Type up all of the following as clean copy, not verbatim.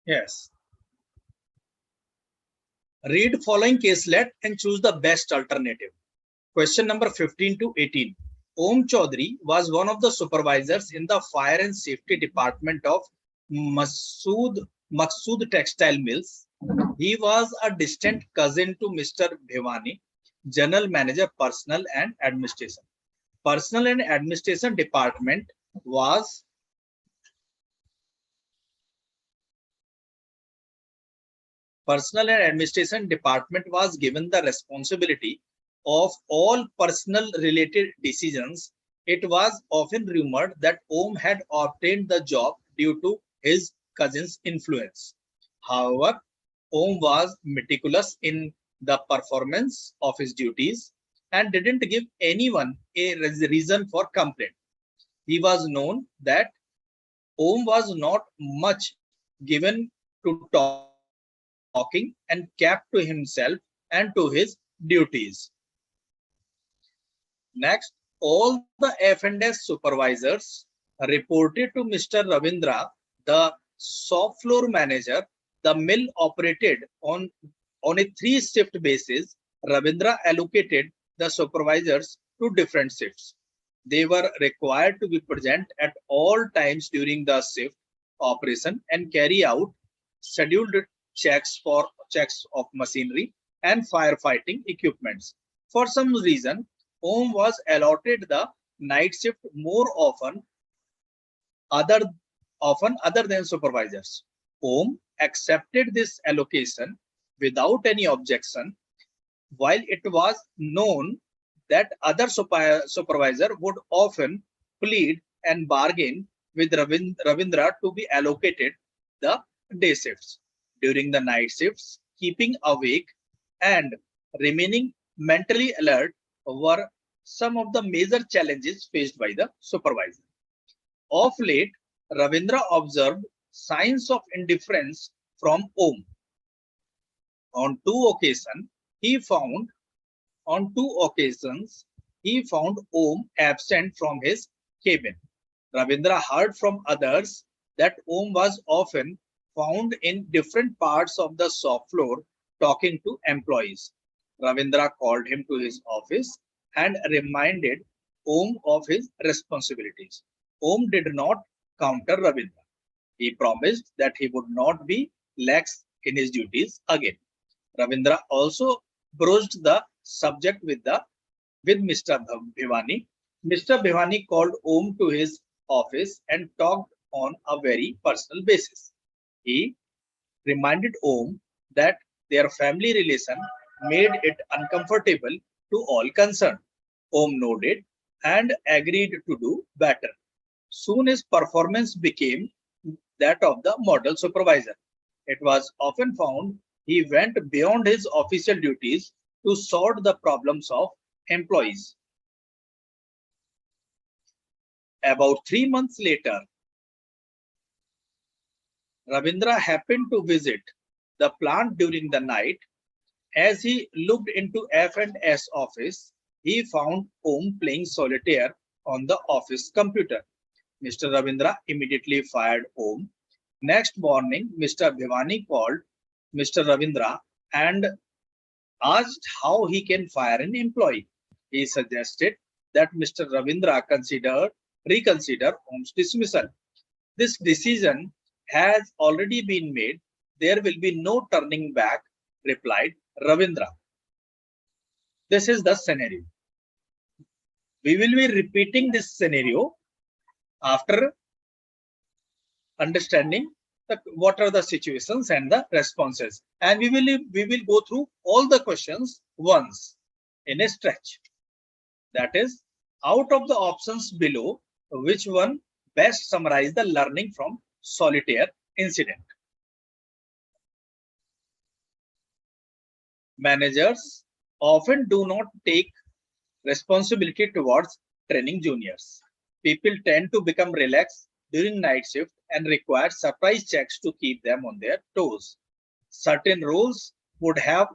Yes. Read following caselet and choose the best alternative. Question number 15 to 18. Om Chaudhary was one of the supervisors in the fire and safety department of Maqsood Textile Mills. He was a distant cousin to Mr. Bhivani, General Manager, Personnel and Administration. Personnel and Administration Department was given the responsibility of all personal related decisions. It was often rumored that Om had obtained the job due to his cousin's influence. However, Om was meticulous in the performance of his duties and didn't give anyone a reason for complaint. He was known that Om was not much given to talking and kept to himself and to his duties. Next, all the F&S supervisors reported to Mr. Ravindra, the shop floor manager. The mill operated on a 3-shift basis. Ravindra allocated the supervisors to different shifts. They were required to be present at all times during the shift operation and carry out scheduled checks of machinery and firefighting equipments. For some reason, Om was allotted the night shift more other than supervisors. Om accepted this allocation without any objection, while it was known that other supervisor would often plead and bargain with Ravindra to be allocated the day shifts. During the night shifts, keeping awake and remaining mentally alert were some of the major challenges faced by the supervisor. Of late, Ravindra observed signs of indifference from Om. On two occasions, he found Om absent from his cabin. Ravindra heard from others that Om was often found in different parts of the shop floor talking to employees. Ravindra called him to his office and reminded Om of his responsibilities. Om did not counter Ravindra. He promised that he would not be lax in his duties again. Ravindra also broached the subject with Mr. Bhivani. Mr. Bhivani called Om to his office and talked on a very personal basis. He reminded Om that their family relation made it uncomfortable to all concerned. Om nodded and agreed to do better. Soon his performance became that of the model supervisor. It was often found he went beyond his official duties to solve the problems of employees. About 3 months later, Ravindra happened to visit the plant during the night. As he looked into F&S office, he found Om playing solitaire on the office computer. Mr. Ravindra immediately fired Om. Next morning, Mr. Bhivani called Mr. Ravindra and asked how he can fire an employee. He suggested that Mr. Ravindra reconsider Om's dismissal. This decision has already been made. There will be no turning back, replied Ravindra. This is the scenario. We will be repeating this scenario after understanding what are the situations and the responses, and we will go through all the questions once in a stretch. That is, out of the options below, which one best summarize the learning from solitaire incident? Managers often do not take responsibility towards training juniors. People tend to become relaxed during night shift and require surprise checks to keep them on their toes. Certain roles would have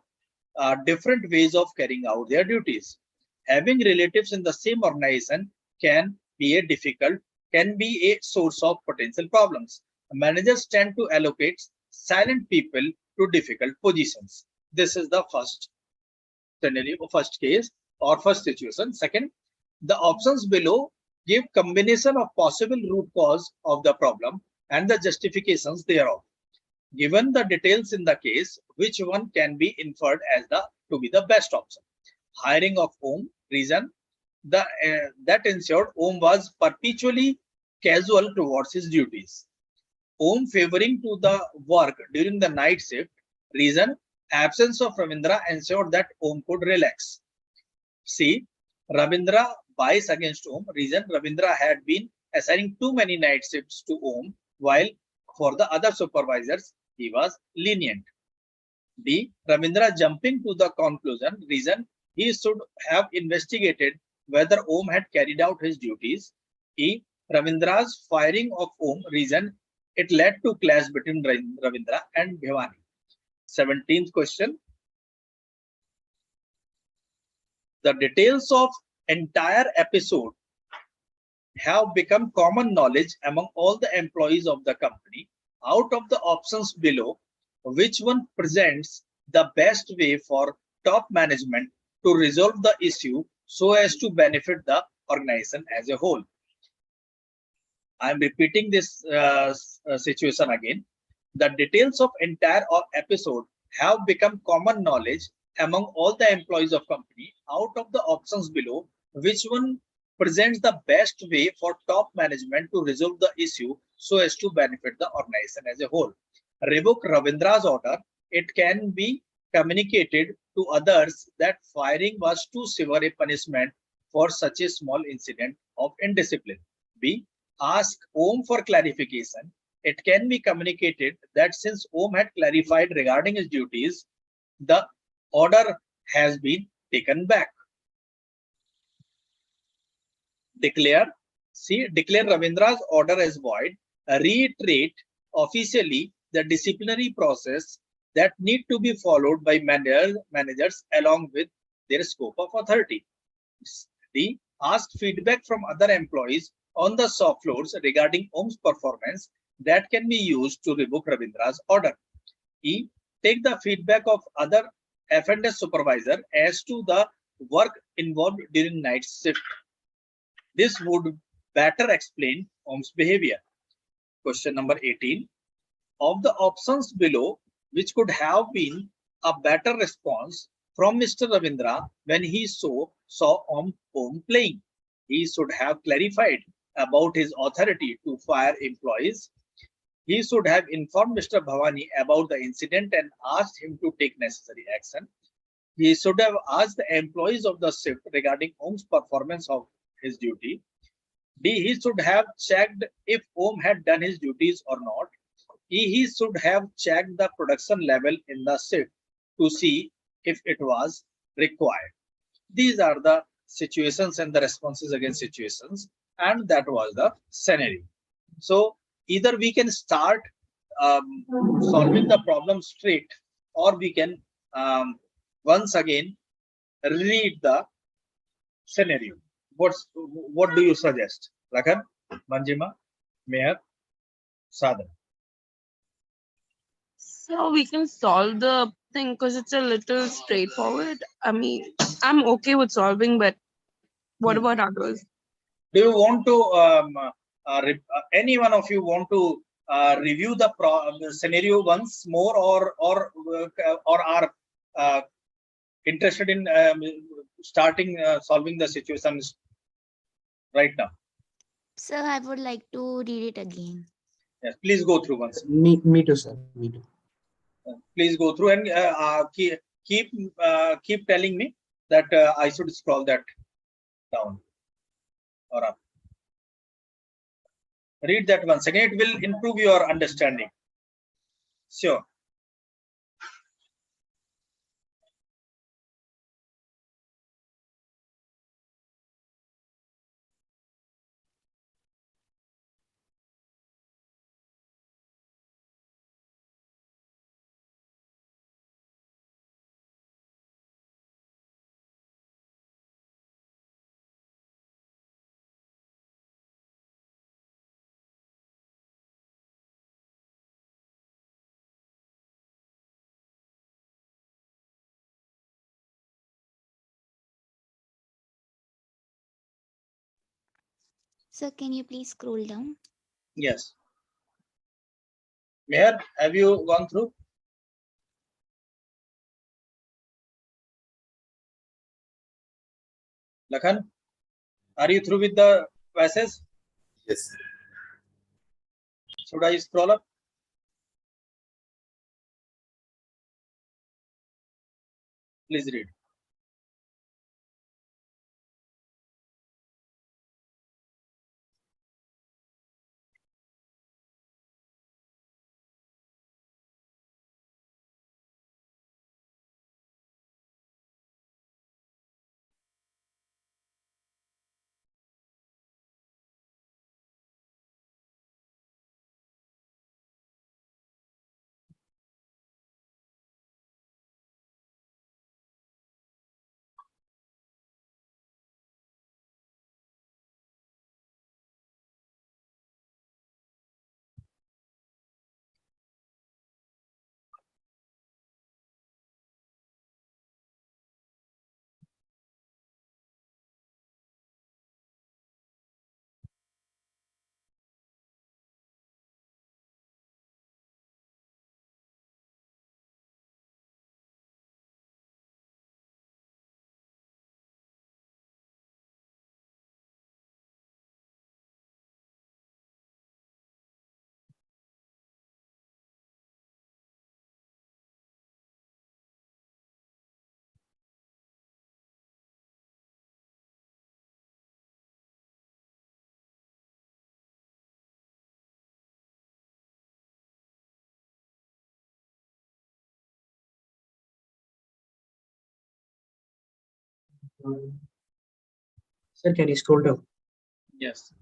different ways of carrying out their duties. Having relatives in the same organization can be a source of potential problems. Managers tend to allocate silent people to difficult positions. This is the first scenario, first case or first situation. Second, the options below give combination of possible root cause of the problem and the justifications thereof. Given the details in the case, which one can be inferred as the to be the best option? Hiring of Om, reason that ensured Om was perpetually casual towards his duties. Om favoring to the work during the night shift, reason absence of Ravindra ensured that Om could relax. C. Ravindra bias against Om, reason Ravindra had been assigning too many night shifts to Om, while for the other supervisors he was lenient. D. Ravindra jumping to the conclusion, reason he should have investigated whether Om had carried out his duties. E. Ravindra's firing of Om, reason it led to clash between Ravindra and Bhavani. 17th question. The details of entire episode have become common knowledge among all the employees of the company. Out of the options below, which one presents the best way for top management to resolve the issue so as to benefit the organization as a whole? I am repeating this situation again. The details of entire episode have become common knowledge among all the employees of company. Out of the options below, which one presents the best way for top management to resolve the issue so as to benefit the organization as a whole? Revoke Ravindra's order. It can be communicated to others that firing was too severe a punishment for such a small incident of indiscipline. B. Ask Om for clarification. It can be communicated that since Om had clarified regarding his duties, the order has been taken back. Declare Ravindra's order as void. Reiterate officially the disciplinary process that need to be followed by managers along with their scope of authority. D. Ask feedback from other employees on the shop floors regarding Om's performance that can be used to revoke Ravindra's order. E. Take the feedback of other F&S supervisor as to the work involved during night shift. This would better explain Om's behavior. Question number 18. Of the options below, which could have been a better response from Mr. Ravindra when he saw Om playing? He should have clarified about his authority to fire employees. He should have informed Mr. Bhavani about the incident and asked him to take necessary action. He should have asked the employees of the shift regarding Om's performance of his duty. D. He should have checked if Om had done his duties or not. E. He should have checked the production level in the shift to see if it was required. These are the situations and the responses against situations, and that was the scenario. So either we can start solving the problem straight, or we can once again read the scenario. What do you suggest, Rakhan, Manjima, Meher, Sadhana? So we can solve the thing because it's a little straightforward. I mean, I'm okay with solving, but what about others? Do you want to any one of you want to review the scenario once more, or are interested in starting solving the situations right now? Sir, I would like to read it again. Yes, please go through once. Me too, sir. Me too. Please go through and keep telling me that I should scroll that down or up. Read that once again. It will improve your understanding. Sure. Sir, can you please scroll down? Yes. Meher, have you gone through? Lakhan, are you through with the passage? Yes. Should I scroll up? Please read. Sir, can you scroll down? Yes.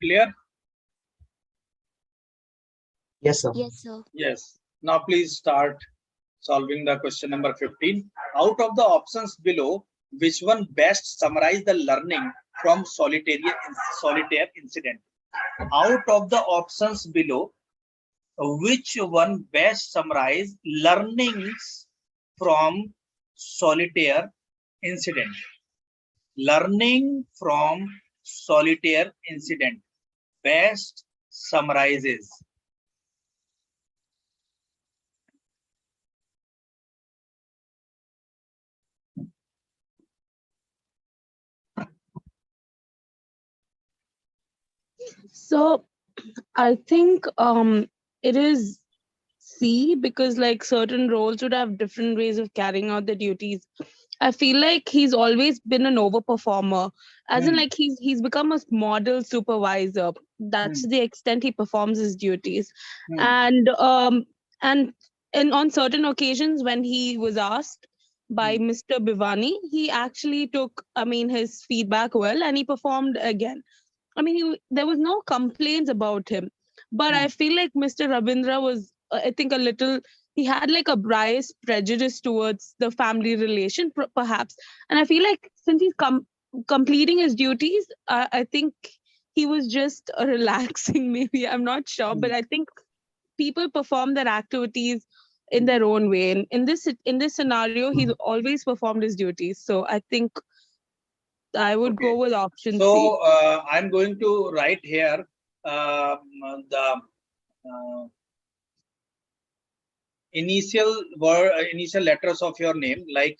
Clear? Yes, sir. Yes, sir. Yes. Now please start solving the question number 15. Out of the options below, which one best summarize the learning from solitaire incident? Out of the options below, which one best summarize learnings from solitaire incident? Learning from solitaire incident best summarizes. So I think it is C, because like certain roles would have different ways of carrying out the duties. I feel like he's always been an overperformer, as in like he's become a model supervisor. That's the extent he performs his duties, and and on certain occasions when he was asked by Mr. Bivani, he actually took, I mean, his feedback well, and he performed again. I mean, there was no complaints about him, but I feel like Mr. Rabindra was, I think, a little. He had like a biased prejudice towards the family relation, perhaps, and I feel like since he's completing his duties, I think he was just relaxing. Maybe I'm not sure, but I think people perform their activities in their own way. And in this scenario, he's always performed his duties. So I think I would Okay. go with option C. So I'm going to write here the initial word, initial letters of your name, like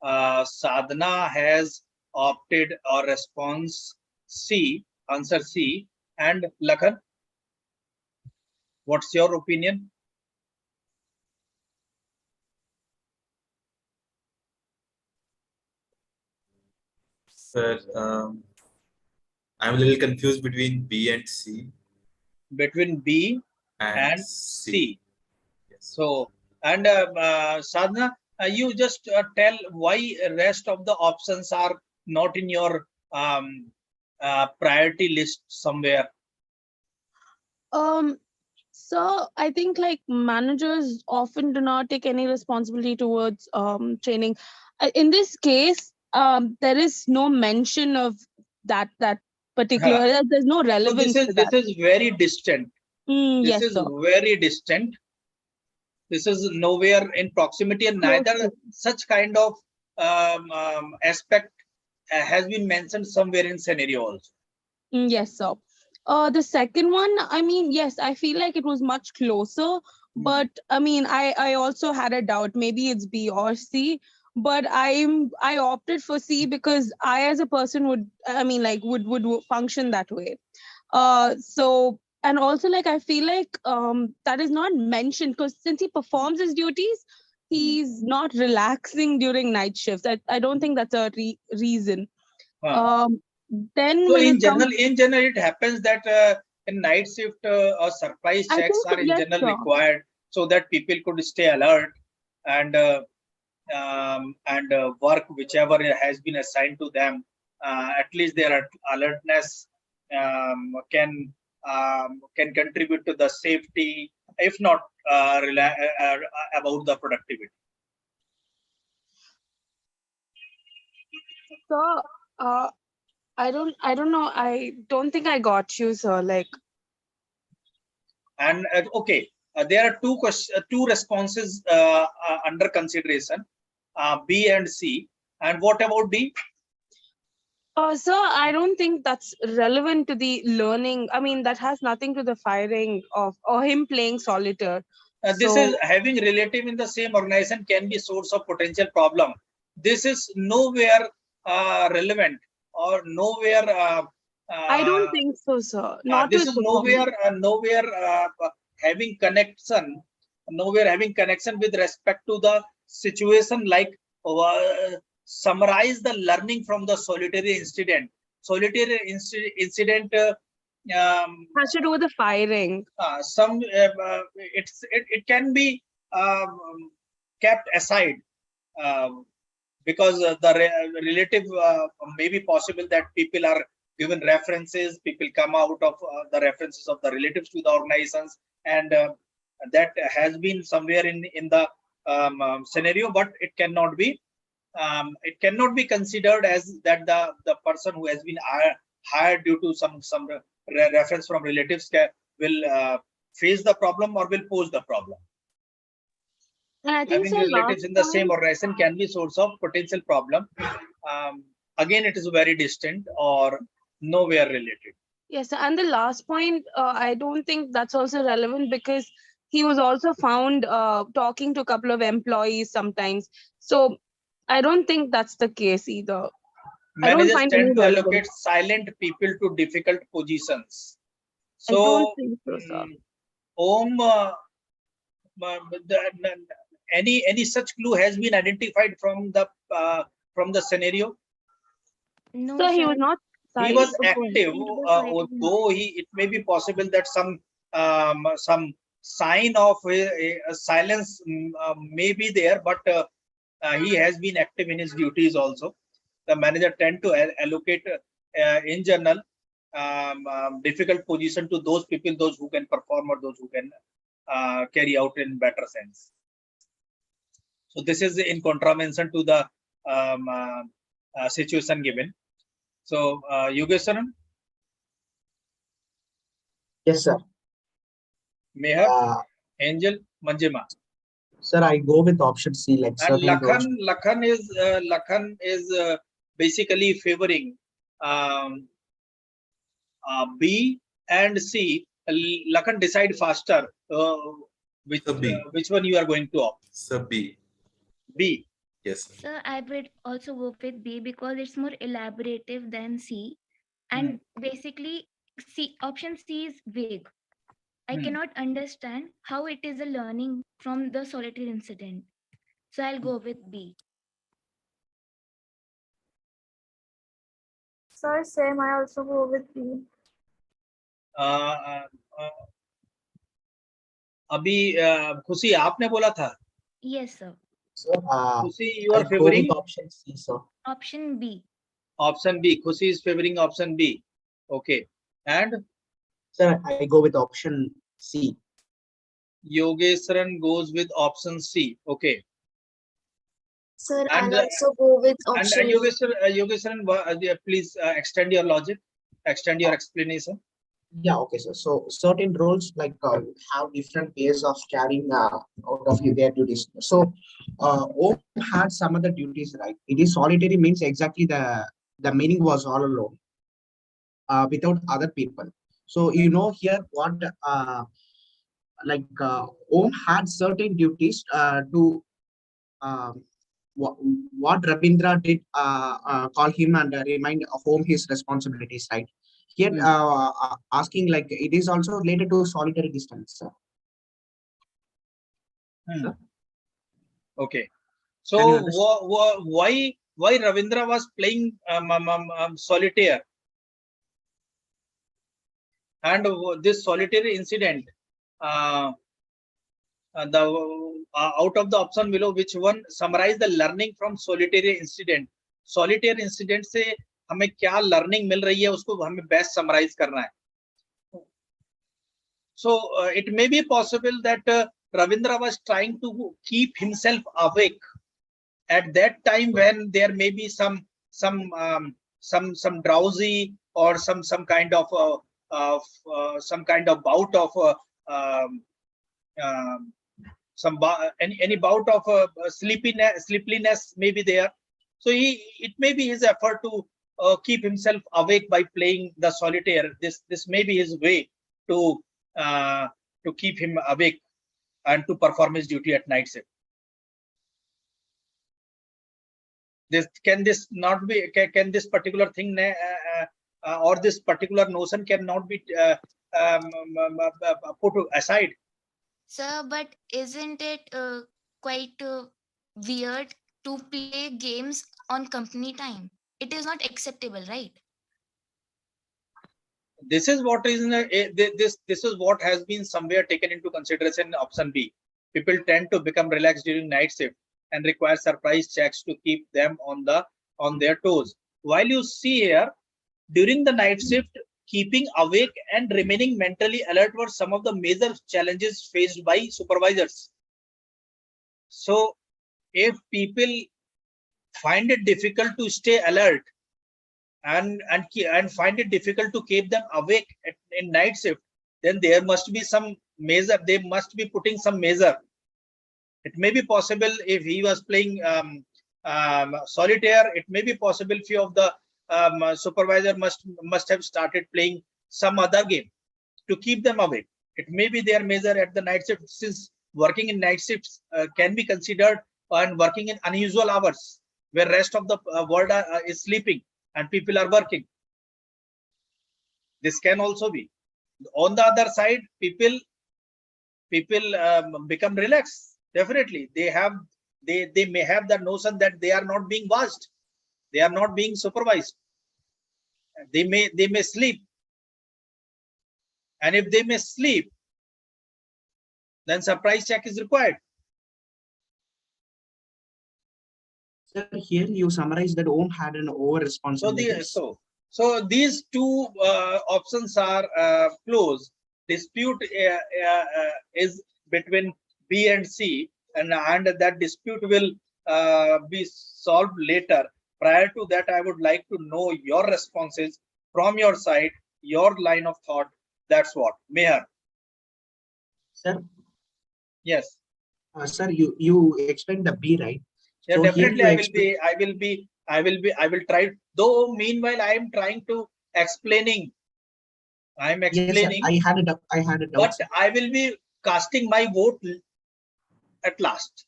Sadhana has opted or response C, answer C, and Lakhan, what's your opinion? Sir, I'm a little confused between B and C. Between B and C. C. Yes. So, and Sadhana, you just tell why rest of the options are not in your priority list somewhere. So I think like managers often do not take any responsibility towards training. In this case, there is no mention of that particular. There's no So relevance to that. this is very distant. This Yes, is sir. very distant. This is nowhere in proximity, and Close neither to. such kind of aspect has been mentioned somewhere in scenario also. Yes, sir. The second one, I mean, yes, I feel like it was much closer, but I mean, I also had a doubt. Maybe it's B or C, but I opted for C because I, as a person, would, I mean, like would function that way. So, and also like I feel like that is not mentioned because since he performs his duties, he's not relaxing during night shifts. I don't think that's a reason. Then So when in it comes, general, it happens that in night shift, surprise I checks think are in yes, general sir. required so that people could stay alert and work whichever has been assigned to them. At least their alertness can contribute to the safety, if not about the productivity. So, I don't know. I don't think I got you, sir. Like, And okay, there are two responses under consideration, B and C. And what about D? sir, I don't think that's relevant to the learning. I mean, that has nothing to the firing of or him playing solitaire. This So is having relative in the same organization can be source of potential problem. This is nowhere relevant or nowhere. I don't think so, sir. Not This with is performance. nowhere having connection, nowhere having connection with respect to the situation. Like summarize the learning from the solitary incident. Solitary incident. Has to do with the firing. It can be kept aside because the relative may be possible that people are given references, people come out of the references of the relatives to the organizations, and that has been somewhere in the scenario, but it cannot be considered as that the person who has been hired due to some reference from relatives will face the problem or will pose the problem. And I think Having so. relatives in the same organization can be source of potential problem. Again, it is very distant or nowhere related. Yes, and the last point, I don't think that's also relevant because he was also found talking to a couple of employees sometimes. So I don't think that's the case either. I don't Managers find tend any to relevance. allocate silent people to difficult positions. I don't So, think so, sir. Om, any such clue has been identified from the scenario? No, So he sir. was not He silent. was active, although it may be possible that some sign of a silence may be there, but he has been active in his duties also. The manager tend to allocate in general difficult position to those people, those who can perform or those who can carry out in better sense. So this is in contravention to the situation given. So Yogesh, Yes, sir. Mehar, Angel, Manjima. Sir, I go with option C, like And certainly Lakhan is basically favoring B and C. Lakan, decide faster. Sir, B. Which one you are going to opt? Sir, B. B. Yes, sir. Sir, I would also go with B because it's more elaborative than C. And basically, option C is vague. I cannot understand how it is a learning from the solitary incident. So I'll go with B. Sir, same. I also go with B. अभी खुशी आपने बोला था. Yes, sir. Sir, खुशी, you I are go with favoring option C, sir. Option B. option B. Khushi is favoring option B. Okay. And Sir, I go with option C. Yogeshwaran goes with option C. Okay. Sir, And, I'll also go with And option B. Yogeshwaran, please extend your logic, extend your explanation. Yeah, okay, sir. So certain roles like have different ways of carrying out of their duties. So Om had some other duties, right? It is solitary means exactly the meaning was all alone, without other people. So you know here what Om had certain duties to what Rabindra did call him and remind of Om his responsibilities, right? Here asking like it is also related to solitary distance, sir. Sir? Okay. Can you So understand? why Ravindra was playing solitaire, and this solitary incident, the out of the option below, which one summarize the learning from solitary incident? Solitaire incident से हमें क्या learning मिल रही है, उसको हमें best summarize करना है. So it may be possible that Ravindra was trying to keep himself awake at that time when there may be some drowsy or some kind of bout of any bout of sleepiness may be there. So it may be his effort to keep himself awake by playing the solitaire. This may be his way to keep him awake and to perform his duty at night shift. Can this particular thing or this particular notion cannot be put aside? Sir, but isn't it quite weird to play games on company time? It is not acceptable, right? This is what is this is what has been somewhere taken into consideration in option B. People tend to become relaxed during night shift and require surprise checks to keep them on their toes. While you see here, during the night shift, keeping awake and remaining mentally alert were some of the major challenges faced by supervisors. So if people find it difficult to stay alert and find it difficult to keep them awake in night shift, then there must be some measure. They must be putting some measure. It may be possible if he was playing solitaire. It may be possible few of the supervisor must have started playing some other game to keep them awake. It may be their measure at the night shift, since working in night shifts can be considered and working in unusual hours where rest of the world is sleeping and people are working. This can also be. On the other side, people become relaxed. Definitely, they may have the notion that they are not being watched, they are not being supervised. They may sleep, and if they may sleep, then surprise check is required. Sir, here you summarize that Om had an over responsibility. So these two options are closed. Dispute is between B and C, and that dispute will be solved later. Prior to that, I would like to know your responses from your side, your line of thought. That's what. Meher. Sir? Yes. Sir, you explained the B, right? Yeah, so definitely I will try. Though meanwhile I am trying to explaining I am Yes, sir. explaining, I had a doubt. I had a doubt. but Sir. I will be casting my vote at last.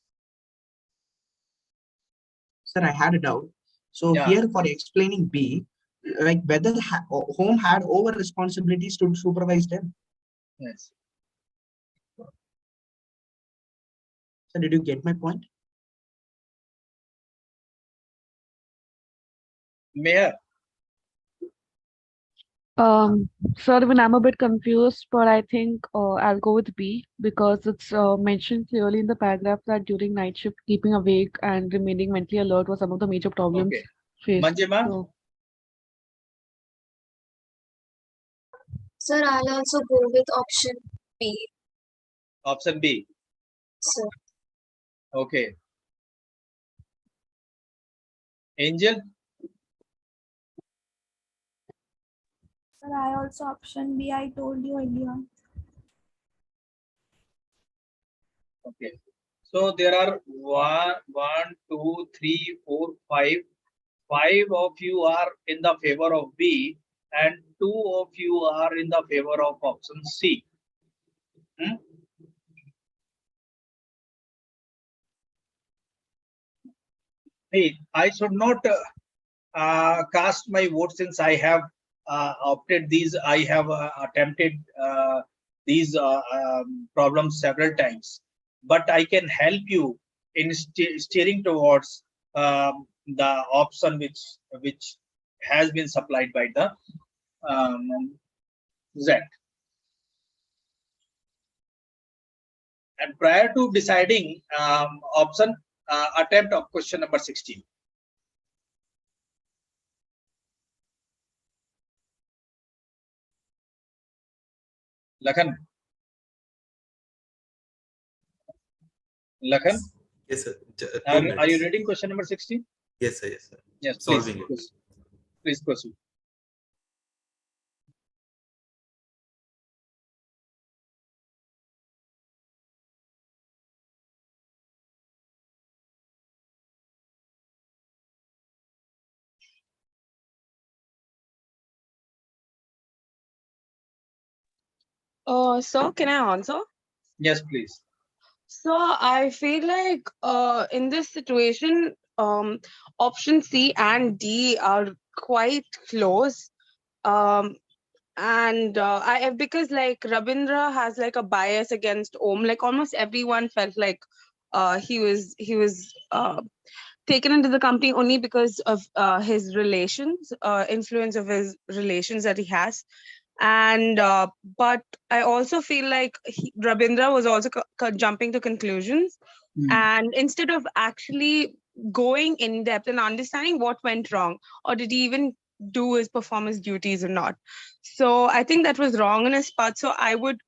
Sir, I had a doubt. So Yeah. here for explaining B, like whether home had over responsibilities to supervise them. Yes. So did you get my point? Mayor. Sir, even I'm a bit confused, but I think I'll go with B because it's mentioned clearly in the paragraph that during night shift, keeping awake and remaining mentally alert was some of the major problems Okay. faced. Manjima. So, Sir, I'll also go with option B. Option B. Sir, Okay. Angel. Sir, I also option B. I told you earlier. Okay. So there are one, two, three, four, five. 5 of you are in the favor of B, and 2 of you are in the favor of option C. Hmm? Hey, I should not cast my vote since I have opted these. I have attempted these problems several times, but I can help you in steering towards the option which has been supplied by the Z. And prior to deciding option, attempt of question number 16. Lakhan. Lakhan, Yes, sir. are 2 you minutes. reading question number 16? Yes, sir. Yes, sir. Yes, Solving please. it. Please proceed. so can I answer? Yes, please. So I feel like in this situation, option C and D are quite close. And because like Rabindra has like a bias against Om, like almost everyone felt like he was taken into the company only because of his relations, influence of his relations that he has. And but I also feel like Rabindra was also jumping to conclusions, and instead of actually going in depth and understanding what went wrong, or did he even do his performance duties or not. So I think that was wrong on his part. So I would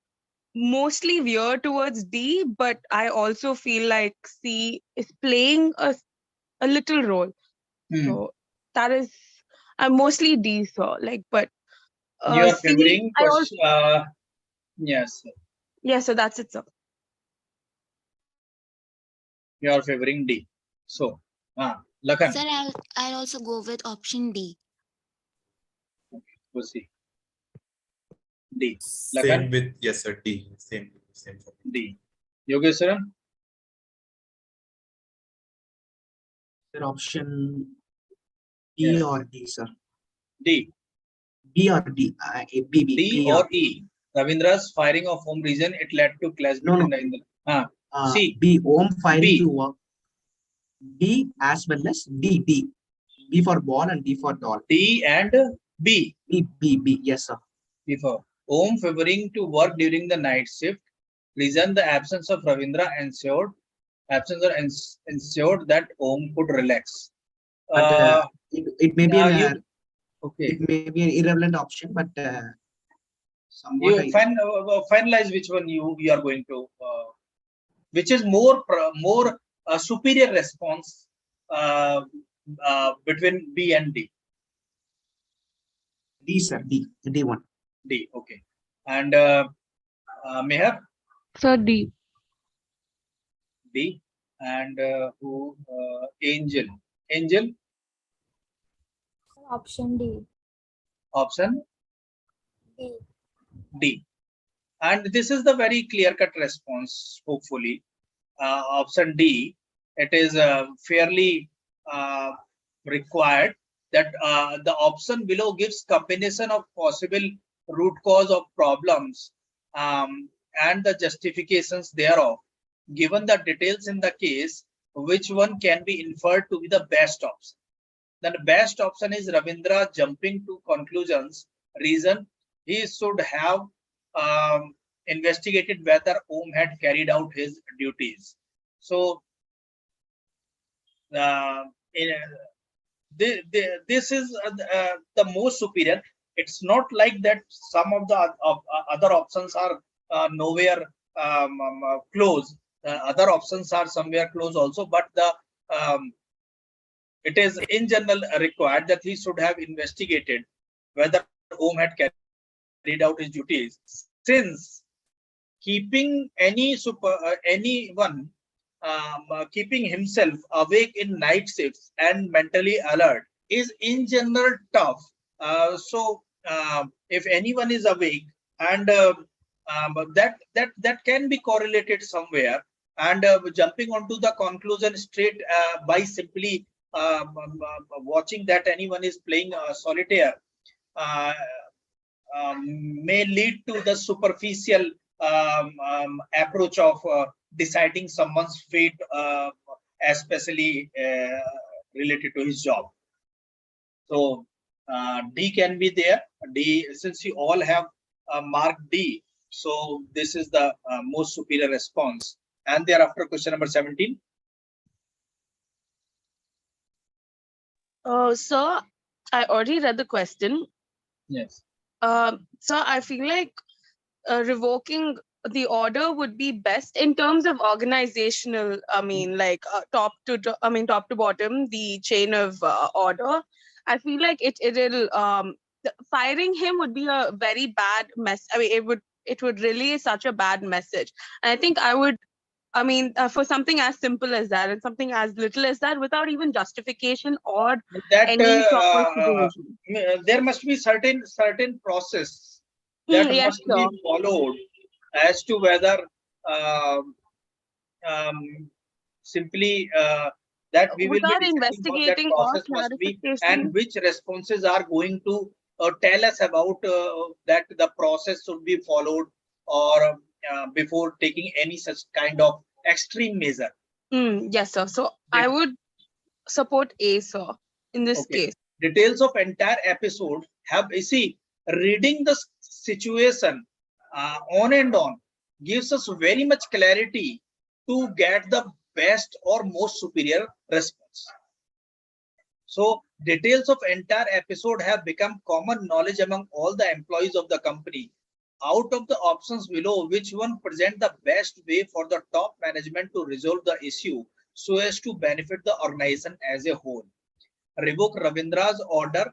mostly veer towards D, but I also feel like C is playing a little role. So that is, I'm mostly D. So like, but You are C, favoring I also, question. Yes, yeah. So that's it. So you are favoring D. So, Lakhan. Sir, I'll also go with option D. Proceed. D. Same Lakhan. with, yes, sir. D. Same for me. D. Yogeshwaran. Sir, option B Yes. or D, sir. D. B or D. B, B, D B or E. Ravindra's firing of home region, it led to clash No, no. between Ravindra. C. B, Om firing B. to work. D as well as D, D. B for ball and D for doll. D and B. B, B, B. Yes, sir. Before. Om favoring to work during the night shift. Reason the absence of Ravindra ensured that Om could relax. But it may be an okay. it may be an irrelevant option, but You somewhat finalize which one you are going to, which is more superior response between B and D. D, sir. D, D1. D. Okay. And Meher. so D. D. And who? Angel. Angel. Option D. Option D. D. And this is the very clear-cut response, hopefully. Option D, it is fairly required that the option below gives combination of possible root cause of problems and the justifications thereof. Given the details in the case, which one can be inferred to be the best option? Then the best option is Ravindra jumping to conclusions. Reason, he should have investigated whether Om had carried out his duties. So this is the most superior. It's not like that some of the other options are nowhere close. Other options are somewhere close also, but the it is in general required that he should have investigated whether Om had carried out his duties, since keeping keeping himself awake in night shifts and mentally alert is in general tough. If anyone is awake and that can be correlated somewhere, and jumping onto the conclusion straight by simply watching that anyone is playing solitaire uh, may lead to the superficial approach of deciding someone's fate, especially related to his job. So D can be there. D, since you all have marked D, so this is the most superior response. And thereafter, question number 17. So I already read the question. Yes. So I feel like revoking the order would be best in terms of organizational. I mean, like top to bottom, the chain of order. I feel like it'll firing him would be a very bad mess. I mean, it would relay such a bad message. And I think for something as simple as that and something as little as that, without even justification or That any proper supervision. there must be certain process that Yes, must sir. be followed as to whether um, simply that we will be Without deciding what that investigating or process must be and clarification. which responses are going to tell us about that the process should be followed, or before taking any such kind of extreme measure. Yes, sir. So I would support A, sir, in this Okay. case. Details of entire episode have, you see, reading the situation on and on gives us very much clarity to get the best or most superior response. So details of entire episode have become common knowledge among all the employees of the company. Out of the options below, which one present the best way for the top management to resolve the issue so as to benefit the organization as a whole? Revoke Ravindra's order.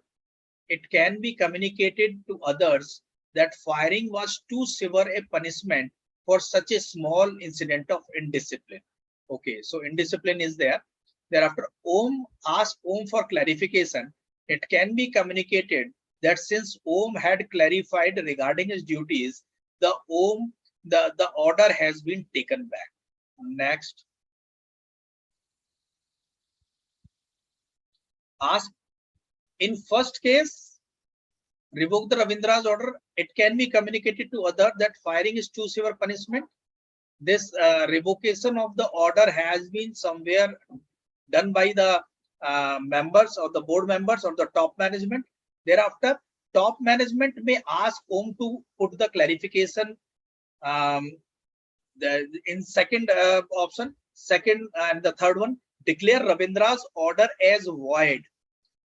It can be communicated to others that firing was too severe a punishment for such a small incident of indiscipline. Okay, so indiscipline is there. Thereafter, Om asked Om for clarification. It can be communicated that since Om had clarified regarding his duties, the order has been taken back. Next. Ask, in first case, revoke the Ravindra's order. It can be communicated to others that firing is too severe punishment. This revocation of the order has been somewhere done by the members or the board members or the top management. Thereafter, top management may ask Om to put the clarification in second option. Second and the third one, declare Ravindra's order as void.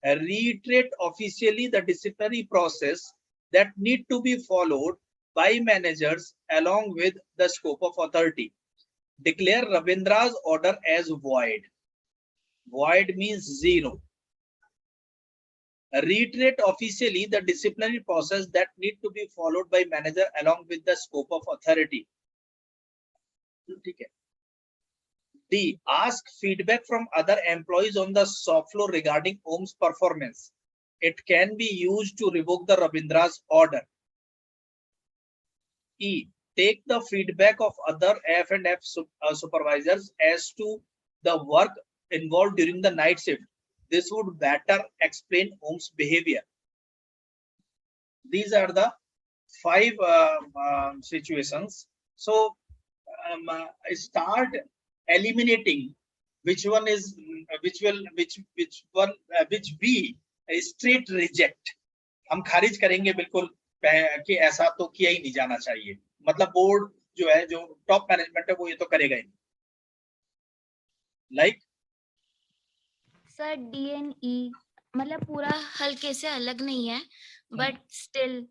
Reiterate officially the disciplinary process that need to be followed by managers along with the scope of authority. Declare Ravindra's order as void. Void means zero. Reiterate officially the disciplinary process that need to be followed by manager along with the scope of authority. D. Ask feedback from other employees on the shop floor regarding Om's performance. It can be used to revoke the Ravindra's order. E. Take the feedback of other F and F supervisors as to the work involved during the night shift. This would better explain Ohm's behavior. These are the 5 situations. So start eliminating which one is which we straight reject. हम खारिज करेंगे बिल्कुल कि ऐसा तो किया ही नहीं जाना चाहिए. मतलब बोर्ड जो है, जो टॉप मैनेजमेंट है, वो ये तो करेगा ही. लाइक सर डी एंड ई मतलब पूरा हल्के से अलग नहीं है, बट स्टिल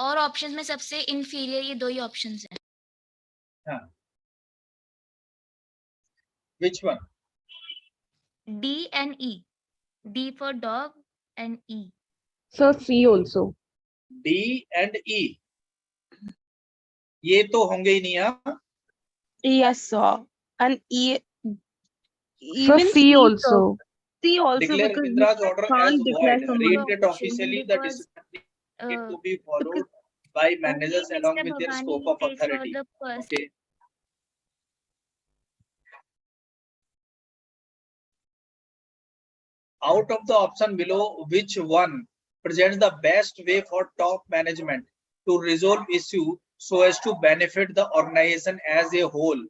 और ऑप्शंस में सबसे इंफीरियर ये 2 ही ऑप्शंस हैं. हाँ, which one? D and E. D for dog and E. So C also. D and E. ये तो होंगे ही नहीं. हाँ, Yes, sir. And E. So Even C also. C also, declare because Ravindra's you order as can't declare void. someone. Reiterate officially the Because, discipline need to be Because followed by managers only along Mr. with their Bhavani scope of takes for authority. the first. Okay. Out of the option below, which one presents the best way for top management to resolve issue so as to benefit the organization as a whole?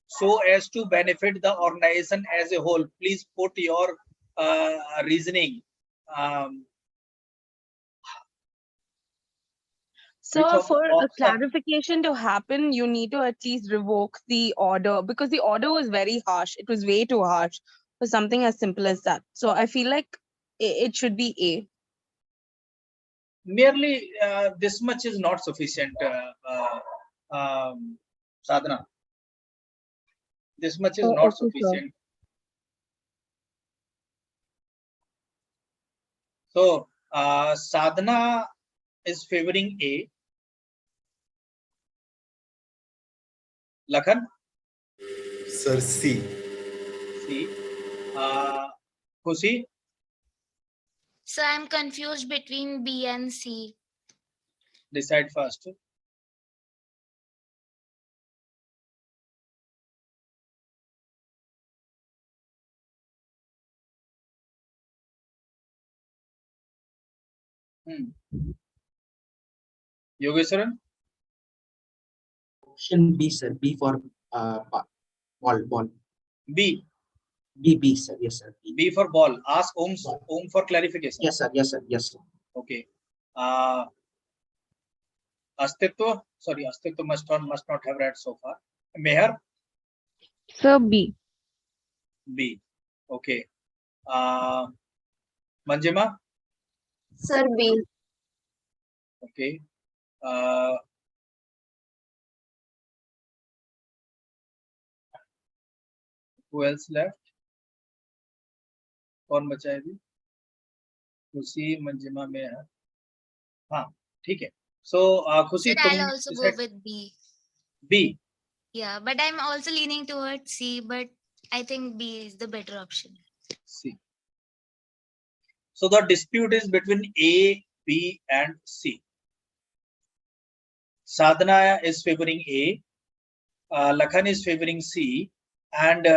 So as to benefit the organization as a whole. Please put your reasoning. So for a clarification to happen, you need to at least revoke the order, because the order was very harsh. It was way too harsh for something as simple as that. So I feel like it should be A. Merely this much is not sufficient, Sadhana. This much is not Okay, sir. sufficient. So Sadhana is favoring A. Lakhan? Sir, C. C. Khushi? So I'm confused between B and C. Decide first. Yogeshwaran? Option B, sir. B for ball. B. B, sir. Yes, sir. B for ball. Ask Om for clarification. Yes, sir. Yes, sir. Yes, sir. Okay. Astitwa? Sorry, Astitwa must not have read so far. Meher? So B. B. Okay. Manjima? Sir, B. Okay. Who else left? कौन बचा है अभी? खुशी, मंजिमा, मेहर. हाँ, ठीक है. So खुशी, Sir, I'll also go with B. B. Yeah, but I'm also leaning towards C, but I think B is the better option. C. So the dispute is between A, B, and C. Sadhana is favoring A, Lakhan is favoring C, and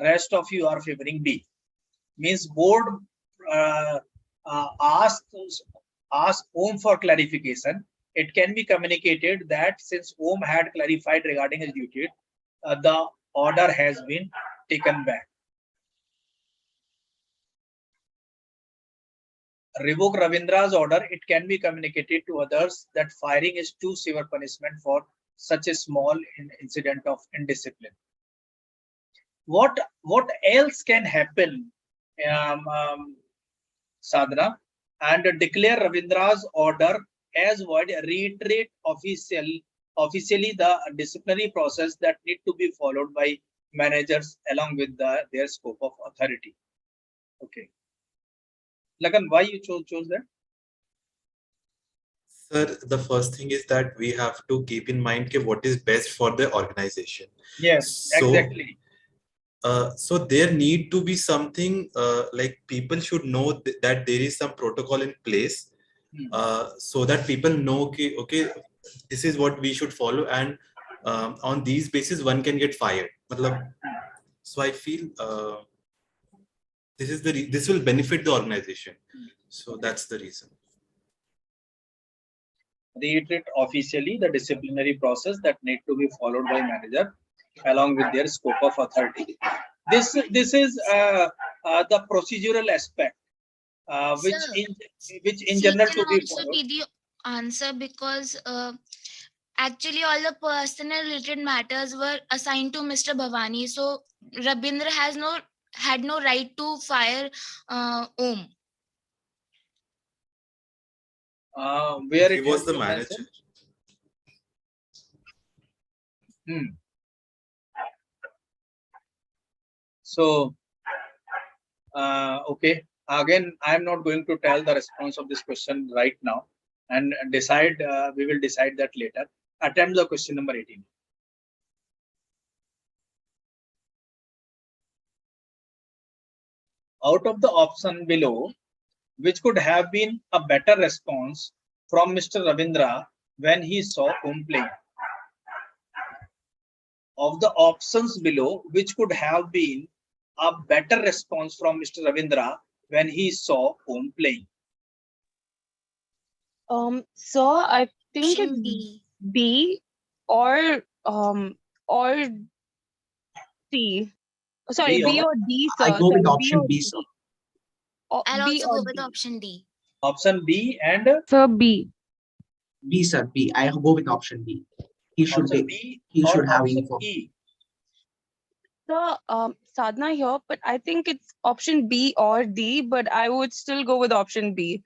rest of you are favoring B. Means board ask Om for clarification. It can be communicated that since Om had clarified regarding his duty, the order has been taken back. Revoke Ravindra's order. It can be communicated to others that firing is too severe punishment for such a small incident of indiscipline. What else can happen, Sadhana? And declare Ravindra's order as void. Reiterate officially the disciplinary process that need to be followed by managers along with their scope of authority. Okay. Lakan, why you chose that? Sir, the first thing is that we have to keep in mind what is best for the organization. Yes, So, exactly. So there need to be something like people should know that there is some protocol in place, so that people know okay, this is what we should follow, and on these basis one can get fired. So I feel this will benefit the organization. So that's the reason. Reiterate officially the disciplinary process that need to be followed by manager along with their scope of authority. This is the procedural aspect which in general can to be also followed. be the answer, because actually all the personal related matters were assigned to Mr. Bhavani. So Rabindra had no right to fire Om. Where He it was has the been manager. mentioned. So okay, again I am not going to tell the response of this question right now, and decide we will decide that later. Attempt the question number 18. Out of the option below, which could have been a better response from Mr. Ravindra when he saw Om playing? Of the options below, which could have been a better response from Mr. Ravindra when he saw Om playing? So I think Option it's D. B or C. Sorry, B B or or D, I sir. go with Sorry, B option or B, D. sir. I'll B also or go with D. option D. option B and Sir, B. B, sir. B. I go with option B. He should option be. B He or should have option uniform. E? So, Sadhna here, but I think it's option B or D, but I would still go with option B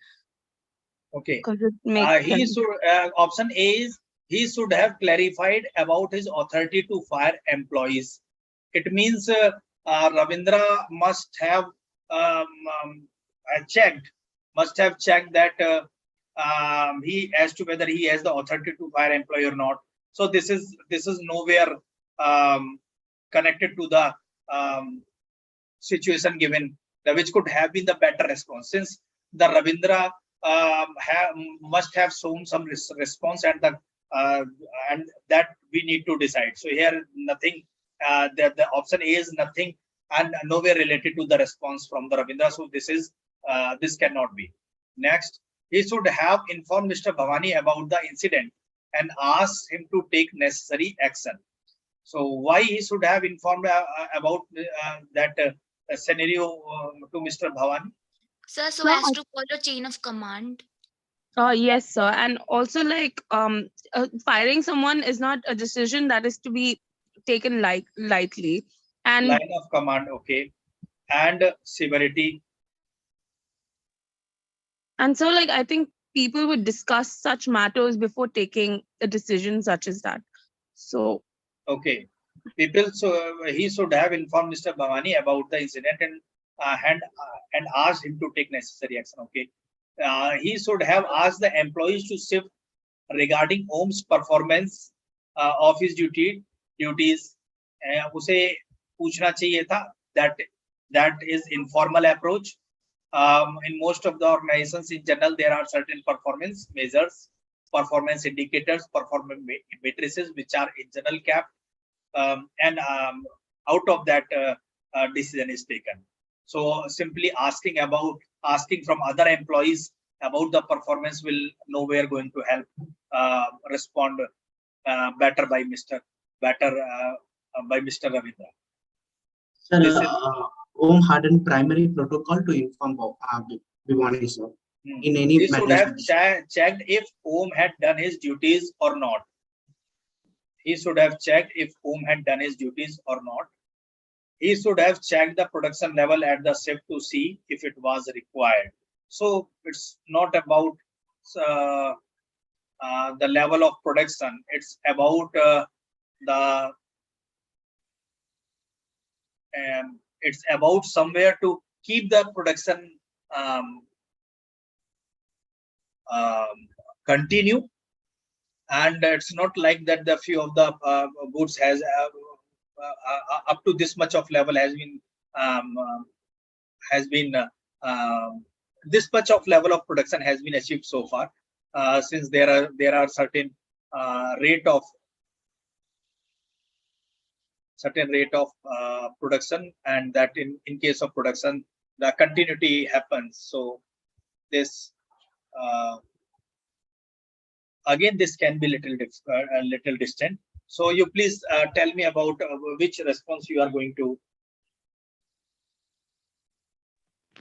Okay. because it makes He sense. should option A is he should have clarified about his authority to fire employees. It means Ravindra must have checked that he as to whether he has the authority to fire employee or not. So this is nowhere connected to the situation given, which could have been the better response, since the Ravindra must have shown some response and that we need to decide. So here nothing, the option A is nothing and nowhere related to the response from the Ravindra. So this cannot be. Next, he should have informed Mr. Bhavani about the incident and asked him to take necessary action. So why he should have informed about that scenario to Mr. Bhavani? Sir, so So, as to follow chain of command. yes, sir. And also, like, firing someone is not a decision that is to be taken lightly. And Line of command, okay. And severity. and so, like, I think people would discuss such matters before taking a decision such as that. So, Okay. He should have informed Mr. Bhavani about the incident and asked him to take necessary action. Okay. He should have asked the employees to shift regarding Om's performance of his duties. उसे पूछना चाहिए था. That is informal approach. In most of the organizations in general, there are certain performance measures, performance indicators, performance matrices, which are in general kept, and out of that decision is taken. So simply asking from other employees about the performance will nowhere going to help respond better by Mr. Ravindra. Sir, Om had a primary protocol to inform Bhavani, sir. In any He should have management. checked if Om had done his duties or not. He should have checked if Om had done his duties or not. He should have checked the production level at the shift to see if it was required. So it's not about the level of production. It's about it's about somewhere to keep the production continue, and it's not like that the few of the goods has up to this much of level has been this much of level of production has been achieved so far, since there are certain rate of production, and that in case of production the continuity happens. So this again this can be little distant. So you please tell me about which response you are going to.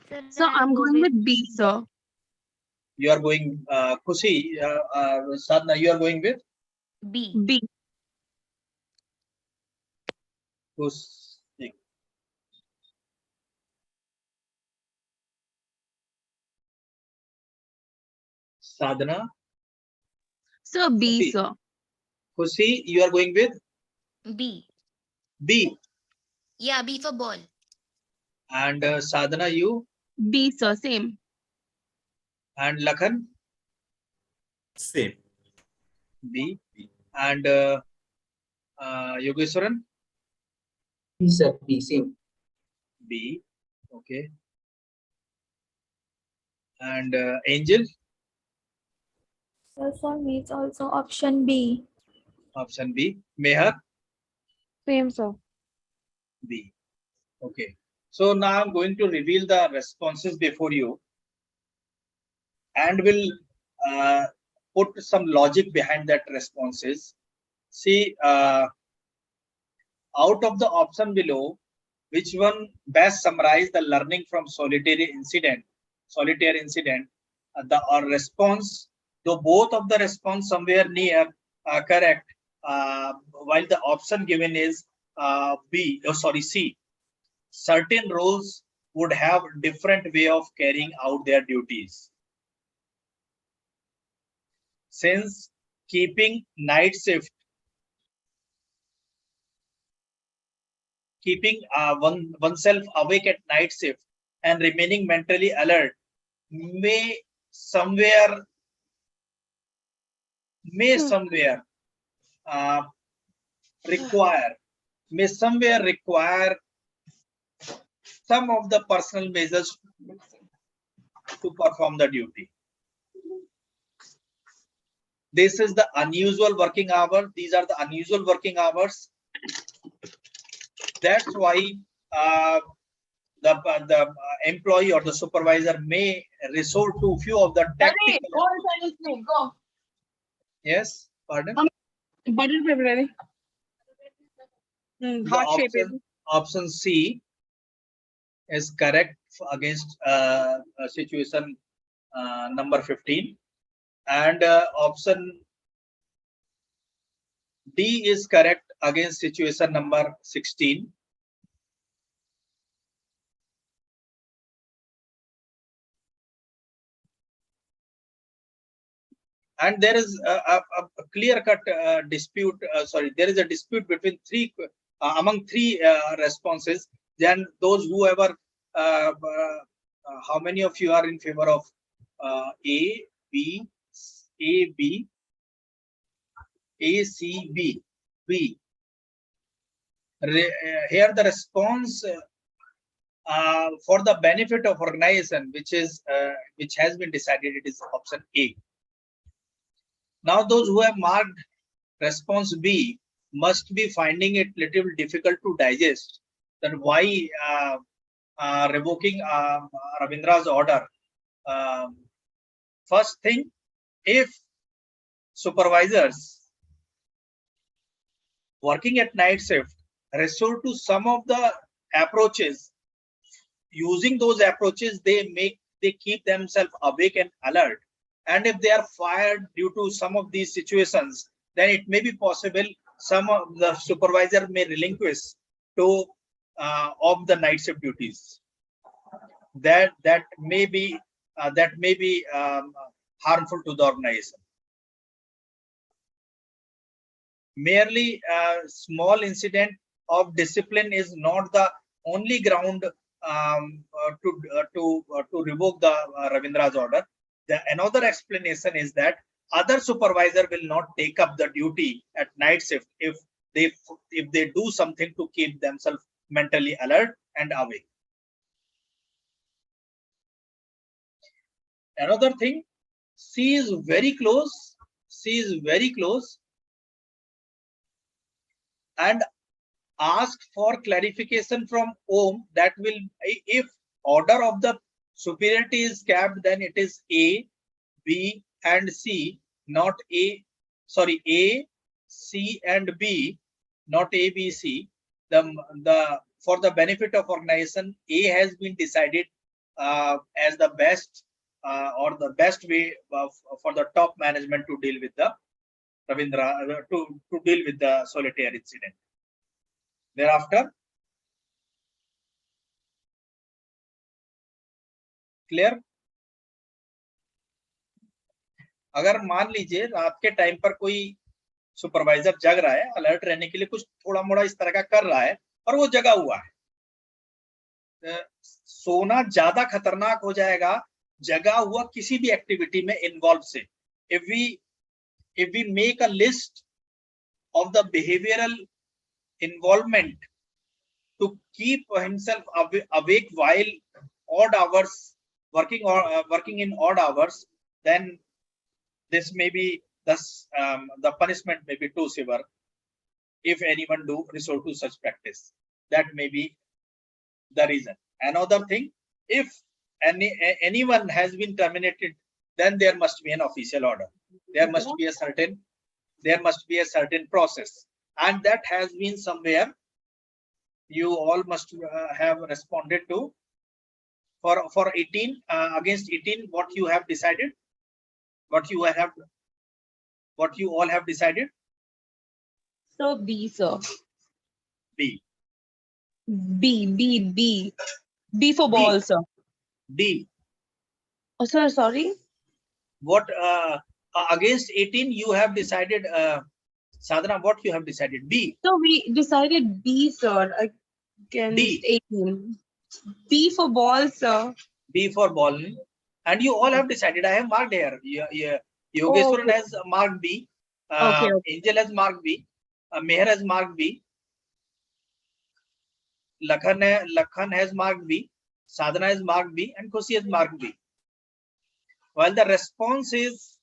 Sir, So I'll I'm go going with B, sir. You are going Kushi, Sadhna, you are going with B. B. Kushi. Sadhana. So B, Kushi. sir. Kushi, you are going with B. B. Yeah, B for ball. And Sadhana, you. B, sir. Same. And Lakhan, Same. B. And Yogeshwaran, B, sir. B, same. B. Okay. And Angel, Sir, for me, it's also option B. option B. Mehar, Same, sir. B. Okay. So now I'm going to reveal the responses before you, and will put some logic behind that responses. See, out of the option below, which one best summarize the learning from solitary incident? The response, though both of the response somewhere near correct, while the option given is C. Certain roles would have different way of carrying out their duties. Since keeping night shift, keeping oneself awake at night shift and remaining mentally alert may somewhere require some of the personal measures to perform the duty. This is the unusual working hour. These are the unusual working hours. That's why the employee or the supervisor may resort to few of the tactical. Go. Yes, pardon. Button paper, ready? Heart shape. Option C is correct against situation number 15, and option D is correct against situation number 16. And there is a clear-cut dispute. There is a dispute between among three responses. Then those whoever, how many of you are in favor of A, B, A, C, B, B? Here the response for the benefit of organization, which has been decided, it is option A. Now those who have marked response B must be finding it little difficult to digest. Then why revoking Ravindra's order? First thing, if supervisors working at night shift resort to some of the approaches, using those approaches they keep themselves awake and alert. And if they are fired due to some of these situations, then it may be possible some of the supervisor may relinquish to of the night shift duties. That may be harmful to the organization. Merely a small incident of discipline is not the only ground to revoke the Ravindra's order. Another explanation is that other supervisor will not take up the duty at night shift if they do something to keep themselves mentally alert and awake. Another thing, C is very close and ask for clarification from Om. That will, if order of the superiority is kept, then it is A, B and C, not A, sorry, A, C and B, not A, B, C. For the benefit of organization, A has been decided as the best or the best way for the top management to deal with the Ravindra, to deal with the solitaire incident. Thereafter, clear? अगर मान लीजिए रात के time पर कोई supervisor जग रहा है, alert रहने के लिए कुछ थोड़ा मोड़ा इस तरह का कर रहा है और वो जगा हुआ है, सोना ज्यादा खतरनाक हो जाएगा जगा हुआ किसी भी एक्टिविटी में इन्वॉल्व से. if we make a list of the behavioral involvement to keep himself awake while odd hours, working in odd hours, then this may be the punishment may be too severe if anyone do resort to such practice. That may be the reason. Another thing, if anyone has been terminated, then there must be an official order. There must be a certain process, and that has been somewhere you all must have responded to. For 18 against 18, what you have decided, what you all have decided. So B, sir. B. B for ball, sir. D. Oh, sir, sorry. What against 18 you have decided, Sadhana, what you have decided? B. So we decided B, sir, against D. 18. B for ball, sir. B for ball. And you all have decided. I have marked here. Yogeshwaran has marked B. Okay. Angel has marked B. Meher has marked B. Lakhan has marked B. Sadhana has marked B. And Kushi has marked B. While the response is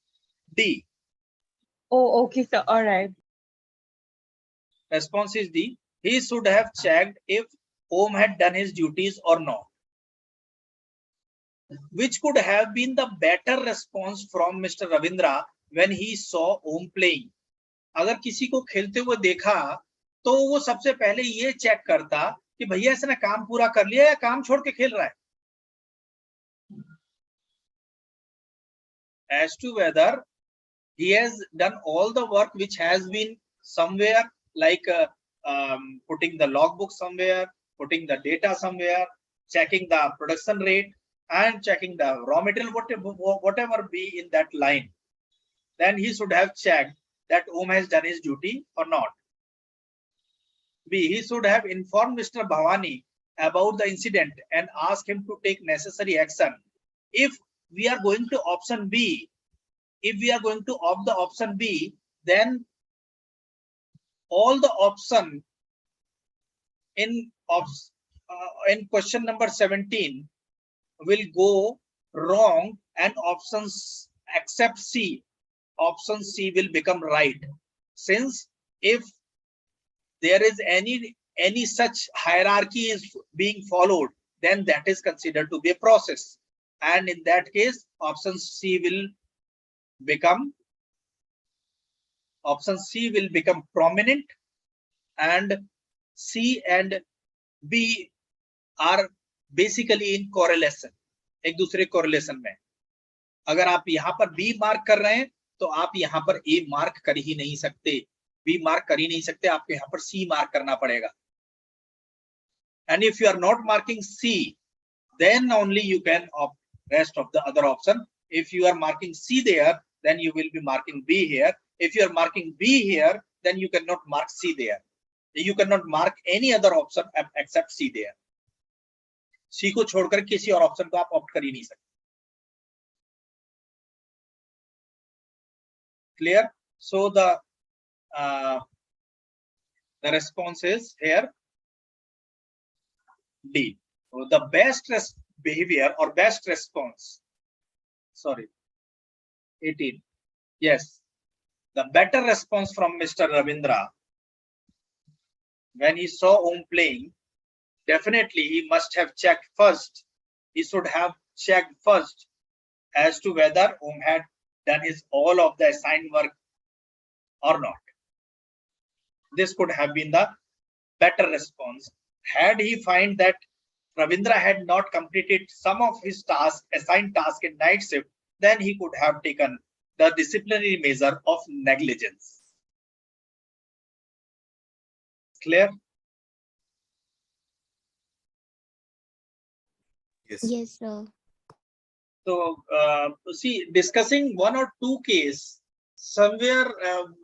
D. Oh, okay, sir. All right. Response is D. He should have checked if Om had done his duties or not. Which could have been the better response from Mr. Ravindra when he saw Om playing. अगर किसी को खेलते हुए देखा तो वो सबसे पहले ये चेक करता कि भैया इसने काम पूरा कर लिया या काम छोड़ के खेल रहा है. As to whether he has done all the work which has been somewhere, like putting the logbook somewhere, putting the data somewhere, checking the production rate and checking the raw material, whatever be in that line, then he should have checked that Om has done his duty or not. B. He should have informed Mr. Bhavani about the incident and asked him to take necessary action. If we are going to option B, opt the option B, then all the option in question number 17 will go wrong, and options except C, option C will become right. Since if there is any such hierarchy is being followed, then that is considered to be a process, and in that case option C will become prominent, and C and B are basically in correlation, एक दूसरे correlation में. अगर आप यहाँ पर B mark कर रहे हैं तो आप यहाँ पर A मार्क कर ही नहीं सकते, B मार्क कर ही नहीं सकते, आपको यहाँ पर C मार्क करना पड़ेगा. And if you are not marking C, then only you can opt rest of the other option. If you are marking C there, then you will be marking B here. If you are marking B here, then you cannot mark C there. You cannot mark any other option except C there. C को छोड़कर किसी और option को आप opt कर ही नहीं सकते. Clear? So the response is here D. So the best behavior or best response. Sorry, 18. Yes, the better response from Mr. Ravindra when he saw Om playing, definitely he must have checked first. He should have checked first as to whether Om had done his all of the assigned work or not. This could have been the better response. Had he find that Ravindra had not completed some of his tasks, assigned task in night shift, then he could have taken the disciplinary measure of negligence. Clear? Yes. Yes, sir. So, see, discussing one or two case somewhere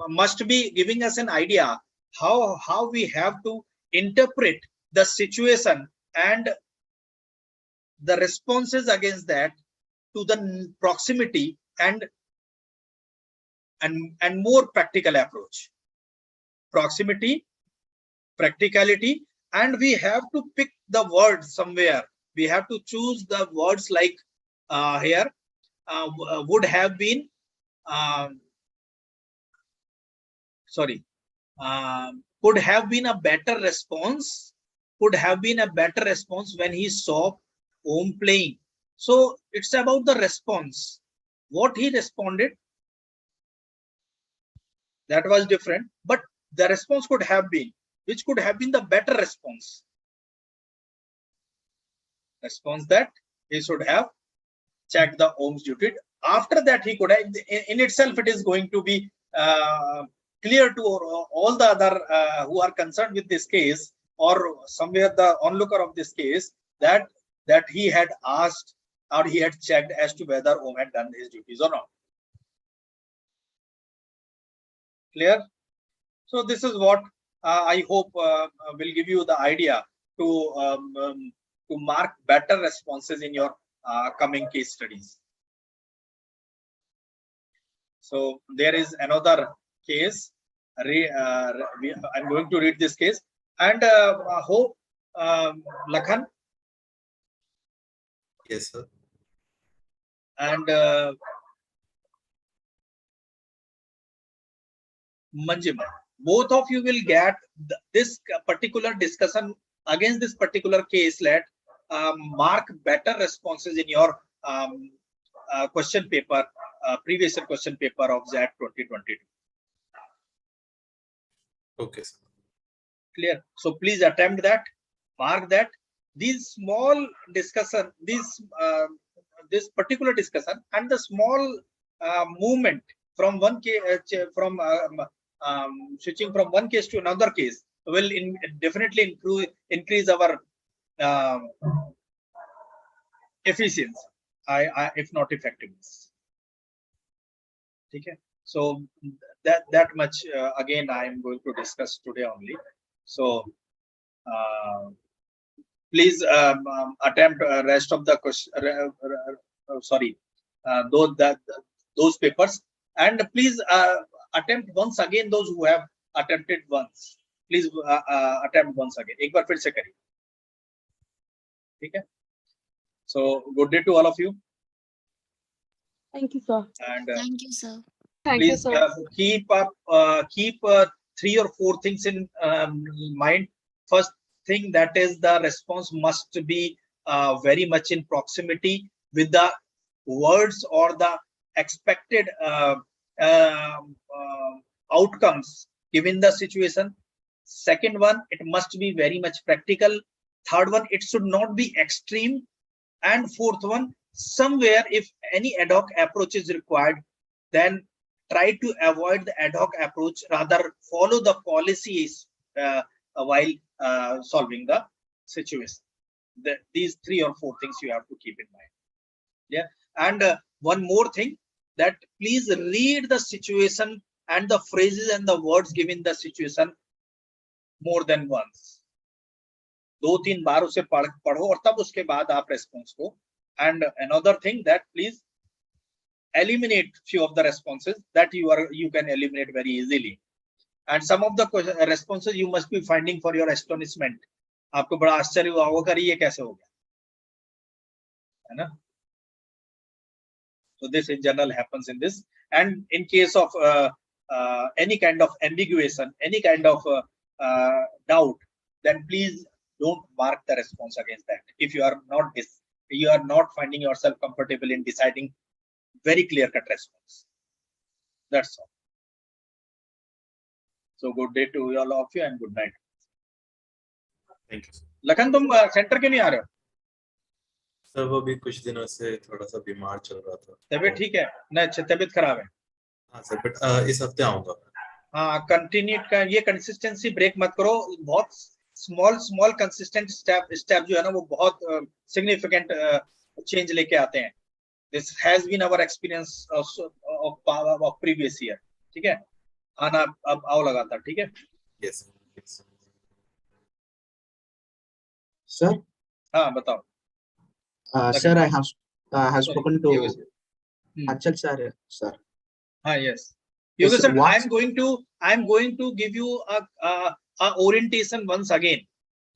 must be giving us an idea how we have to interpret the situation and the responses against that to the proximity and more practical approach. Proximity, practicality, and we have to pick the words somewhere. We have to choose the words like here would have been could have been a better response, could have been a better response when he saw Om playing. So it's about the response. What he responded, that was different, but the response could have been, which could have been the better response. Response that he should have checked the Ohm's duty. After that, he could have, in itself, it is going to be clear to all the other who are concerned with this case, or somewhere the onlooker of this case, that he had asked or he had checked as to whether Om had done his duties or not. Clear? So this is what I hope will give you the idea to mark better responses in your coming case studies. So there is another case. I'm going to read this case, and I hope Lakhan. Yes, sir. And Manjima, both of you will get this particular discussion against this particular case. Let mark better responses in your question paper, previous year question paper of XAT 2022. Okay, sir. Clear? So please attempt that, mark that. These small discussion, this particular discussion and the small movement from one case, switching from one case to another case will definitely increase our efficiency, if not effectiveness. Okay. So that much again I am going to discuss today only. So please attempt rest of the question. Those papers, and please attempt once again those who have attempted once. Please attempt once again. एक बार फिर से करिए. ठीक है? So good day to all of you. Thank you, sir. And Thank you, sir. Thank you, please sir. keep 3 or 4 things in mind. First thing, that is the response must be very much in proximity with the words or the expected outcomes given the situation. Second one, it must be very much practical. Third one, it should not be extreme. And fourth one, somewhere if any ad hoc approach is required, then try to avoid the ad hoc approach, rather follow the policies while solving the situation. These 3 or 4 things you have to keep in mind. Yeah. And one more thing, that please read the situation and the phrases and the words given the situation more than once. 2-3 बार उसे पढ़ो और तब उसके बाद आप response को. And another thing, that please eliminate few of the responses that you can eliminate very easily. And some of the responses you must be finding for your astonishment. आपको बड़ा आश्चर्य हुआ होगा कि ये कैसे हो गया, है ना? So this in general happens in this. And in case of any kind of ambiguation, any kind of doubt, then please don't mark the response against that. If you are not finding yourself comfortable in deciding very clear-cut response. That's all. So good day to all of you and good night. Thank you Lakhan तुम centre क्यों नहीं आ रहे हो? Sir वो भी कुछ दिनों से थोड़ा सा बीमार चल रहा था। तबीयत ठीक है ना? अच्छा, तबीयत खराब है। हाँ सर, बट इस हफ्ते आऊंगा। हाँ, कंटिन्यू का ये कंसिस्टेंसी ब्रेक मत करो। बहुत स्मॉल कंसिस्टेंट स्टेप जो है ना, वो बहुत सिग्निफिकेंट चेंज लेके आते हैं। This has been our experience of previous year. ठीक है, आना अब आओ लगातार। ठीक है, यस Sir, हाँ बताओ। sir, I have spoken to Hmm. Achal sir. Sir, Yes. Yes, Yogesh sir, what- I'm going to give you a orientation once again.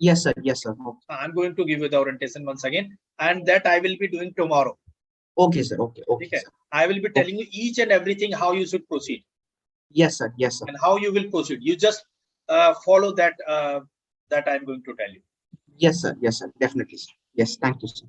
yes, sir. Yes, sir. I'm going to give you the orientation once again, and that I will be doing tomorrow. Okay, sir. Okay, Okay. sir. I will be telling you each and everything how you should proceed Yes, sir. Yes, sir. and how you will proceed. You just follow that that I'm going to tell you. Yes, sir. Yes, sir. Definitely, sir. Yes, thank you, sir.